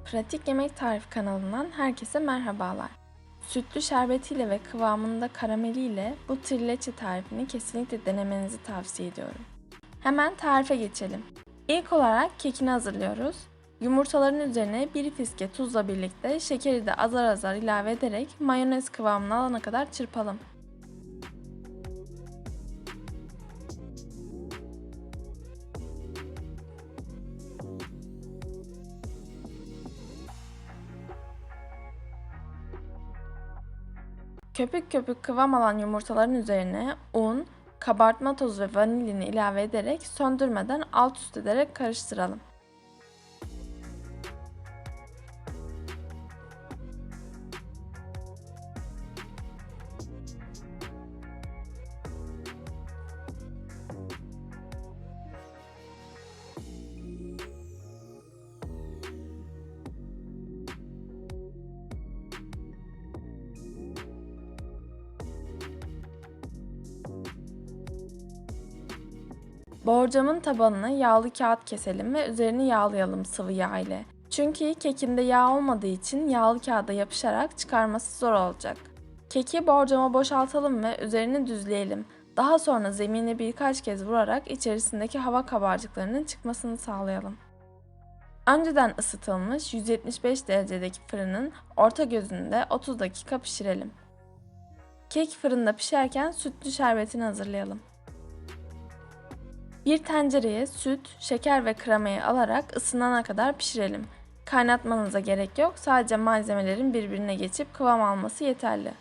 Pratik Yemek Tarifi kanalından herkese merhabalar. Sütlü şerbetiyle ve kıvamında karameliyle bu trileçe tarifini kesinlikle denemenizi tavsiye ediyorum. Hemen tarife geçelim. İlk olarak kekini hazırlıyoruz. Yumurtaların üzerine bir fiske tuzla birlikte şekeri de azar azar ilave ederek mayonez kıvamını alana kadar çırpalım. Köpük köpük kıvam alan yumurtaların üzerine un, kabartma tozu ve vanilini ilave ederek söndürmeden alt üst ederek karıştıralım. Borcamın tabanını yağlı kağıt keselim ve üzerini yağlayalım sıvı yağ ile. Çünkü kekinde yağ olmadığı için yağlı kağıda yapışarak çıkarması zor olacak. Keki borcama boşaltalım ve üzerini düzleyelim. Daha sonra zemine birkaç kez vurarak içerisindeki hava kabarcıklarının çıkmasını sağlayalım. Önceden ısıtılmış 175 derecedeki fırının orta gözünde 30 dakika pişirelim. Kek fırında pişerken sütlü şerbetini hazırlayalım. Bir tencereye süt, şeker ve kremayı alarak ısınana kadar pişirelim. Kaynatmanıza gerek yok, sadece malzemelerin birbirine geçip kıvam alması yeterli.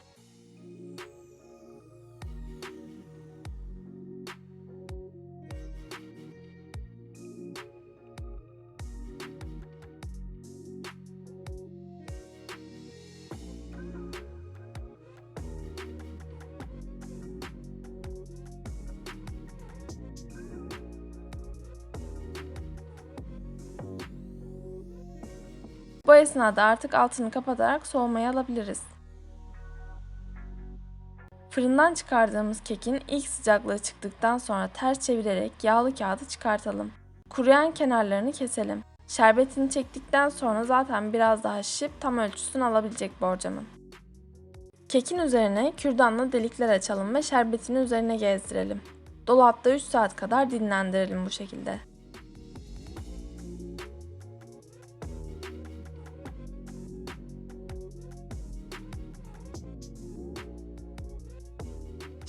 Bu esnada artık altını kapatarak soğumaya alabiliriz. Fırından çıkardığımız kekin ilk sıcaklığı çıktıktan sonra ters çevirerek yağlı kağıdı çıkartalım. Kuruyan kenarlarını keselim. Şerbetini çektikten sonra zaten biraz daha şişip tam ölçüsünü alabilecek borcamın. Kekin üzerine kürdanla delikler açalım ve şerbetini üzerine gezdirelim. Dolapta 3 saat kadar dinlendirelim bu şekilde.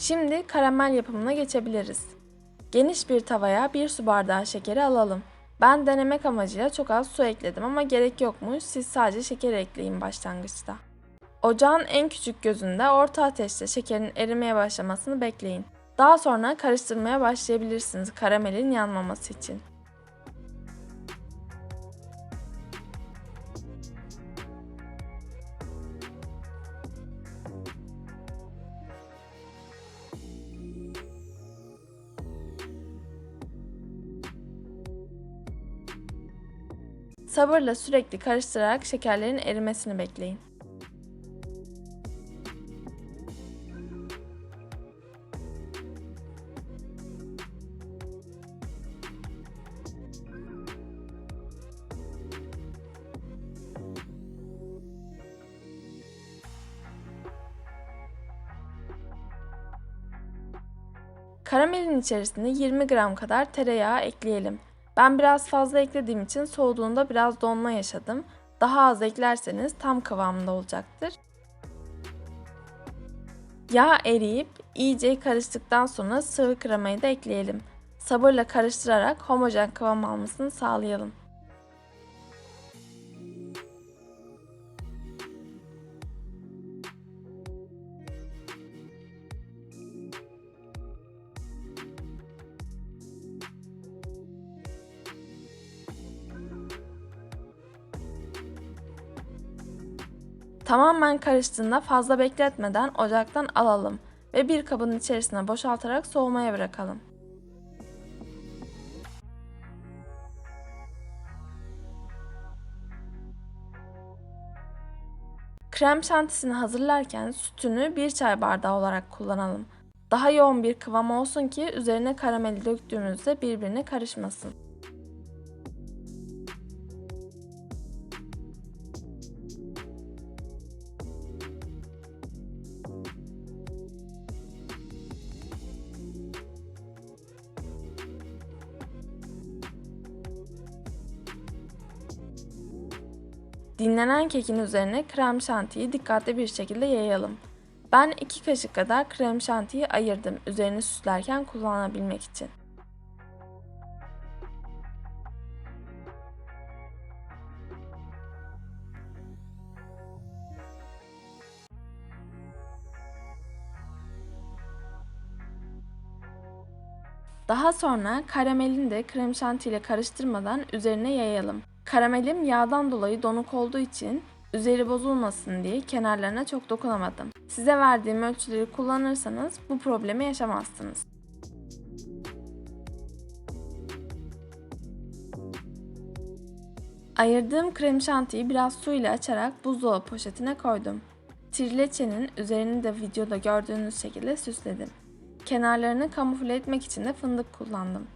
Şimdi karamel yapımına geçebiliriz. Geniş bir tavaya 1 su bardağı şekeri alalım. Ben denemek amacıyla çok az su ekledim ama gerek yokmuş, siz sadece şeker ekleyin başlangıçta. Ocağın en küçük gözünde orta ateşte şekerin erimeye başlamasını bekleyin. Daha sonra karıştırmaya başlayabilirsiniz karamelin yanmaması için. Sabırla sürekli karıştırarak şekerlerin erimesini bekleyin. Karamelin içerisine 20 gram kadar tereyağı ekleyelim. Ben biraz fazla eklediğim için soğuduğunda biraz donma yaşadım. Daha az eklerseniz tam kıvamında olacaktır. Yağ eriyip iyice karıştıktan sonra sıvı kremayı da ekleyelim. Sabırla karıştırarak homojen kıvam almasını sağlayalım. Tamamen karıştığında fazla bekletmeden ocaktan alalım ve bir kabın içerisine boşaltarak soğumaya bırakalım. Krem şantisini hazırlarken sütünü 1 çay bardağı olarak kullanalım. Daha yoğun bir kıvam olsun ki üzerine karameli döktüğümüzde birbirine karışmasın. Dinlenen kekin üzerine krem şantiyi dikkatli bir şekilde yayalım. Ben 2 kaşık kadar krem şantiyi ayırdım üzerini süslerken kullanabilmek için. Daha sonra karamelini de krem şanti ile karıştırmadan üzerine yayalım. Karamelim yağdan dolayı donuk olduğu için üzeri bozulmasın diye kenarlarına çok dokunamadım. Size verdiğim ölçüleri kullanırsanız bu problemi yaşamazsınız. Ayırdığım krem şantiyi biraz su ile açarak buzdolabı poşetine koydum. Trileçenin üzerini de videoda gördüğünüz şekilde süsledim. Kenarlarını kamufle etmek için de fındık kullandım.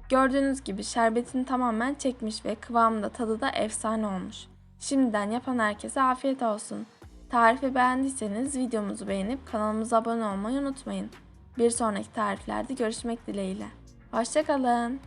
Gördüğünüz gibi şerbetini tamamen çekmiş ve kıvamı da tadı da efsane olmuş. Şimdiden yapan herkese afiyet olsun. Tarifi beğendiyseniz videomuzu beğenip kanalımıza abone olmayı unutmayın. Bir sonraki tariflerde görüşmek dileğiyle. Hoşça kalın.